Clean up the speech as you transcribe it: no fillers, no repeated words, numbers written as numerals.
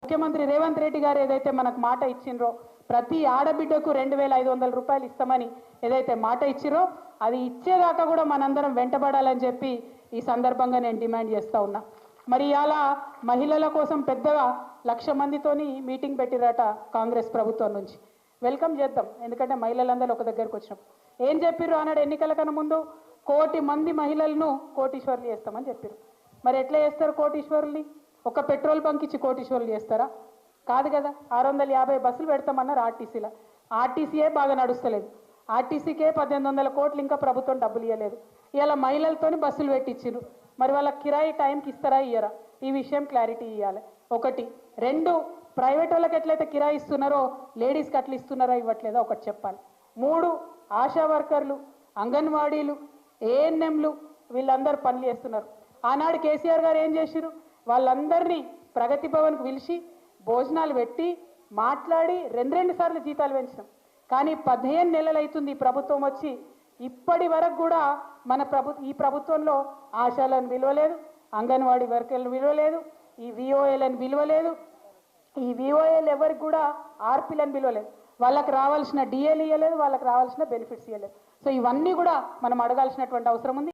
ముఖ్యమంత్రి రేవంత్ రెడ్డి గారు ఏదైతే మనకు మాట ఇచ్చిండ్రో ప్రతి ఆడబిడ్డకు 2500 రూపాయలు ఇస్తామని ఏదైతే మాట ఇచ్చిరో అది ఇచ్చేదాకా కూడా మనందరం వెంటబడాలని చెప్పి ఈ సందర్భంగా నేను డిమాండ్ చేస్తా ఉన్నా. మరి ఇలా మహిళల కోసం పెద్దగా 1,00,000 మందితోని మీటింగ్ పెట్టిరట కాంగ్రెస్ ప్రభుత్వం నుంచి. వెల్కమ్ చేద్దాం, ఎందుకంటే మహిళలందరూ ఒక దగ్గరకు వచ్చినాం. ఏం చెప్పిర్రు అన్నాడు ఎన్నికల కన్నా ముందు 1 కోటి మంది మహిళలను కోటీశ్వర్లు చేస్తామని చెప్పారు. మరి ఎట్లా చేస్తారు కోటీశ్వరుల్ని? ఒక పెట్రోల్ బంక్ ఇచ్చి కోటీశ్వర్లు చేస్తారా? కాదు కదా. 650 బస్సులు పెడతామన్నారు ఆర్టీసీలో. ఆర్టీసీయే బాగా నడుస్తలేదు. ఆర్టీసీకే 1800 కోట్లు ఇంకా ప్రభుత్వం డబ్బులు ఇవ్వలేదు. ఇలా మహిళలతోని బస్సులు పెట్టించారు. మరి వాళ్ళ కిరాయి టైంకి ఇస్తారా ఇయ్యరా? ఈ విషయం క్లారిటీ ఇవ్వాలి. 1. 2, ప్రైవేట్ వాళ్ళకి ఎట్లయితే కిరాయి ఇస్తున్నారో లేడీస్కి అట్లా ఇస్తున్నారా ఇవ్వట్లేదా ఒకటి చెప్పాలి. 3, ఆశా వర్కర్లు, అంగన్వాడీలు, ఏఎన్ఎంలు వీళ్ళందరూ పనులు చేస్తున్నారు. ఆనాడు కేసీఆర్ గారు ఏం చేసిరు? వాళ్ళందరినీ ప్రగతి భవన్కు పిలిచి భోజనాలు పెట్టి మాట్లాడి 2 సార్లు జీతాలు పెంచినాం. కానీ 15 నెలలు అవుతుంది ఈ ప్రభుత్వం వచ్చి, ఇప్పటి వరకు కూడా మన ఈ ప్రభుత్వంలో ఆశాలను విలువలేదు, అంగన్వాడీ వర్కర్లను విలువలేదు, ఈ విఓఏలను విలువలేదు. ఈ విఓఏలు ఎవరికి కూడా ఆర్పీలను విలువలేదు. వాళ్ళకి రావాల్సిన డిఏలు ఇవ్వలేదు, వాళ్ళకి రావాల్సిన బెనిఫిట్స్ ఇవ్వలేదు. సో ఇవన్నీ కూడా మనం అడగాల్సినటువంటి అవసరం ఉంది.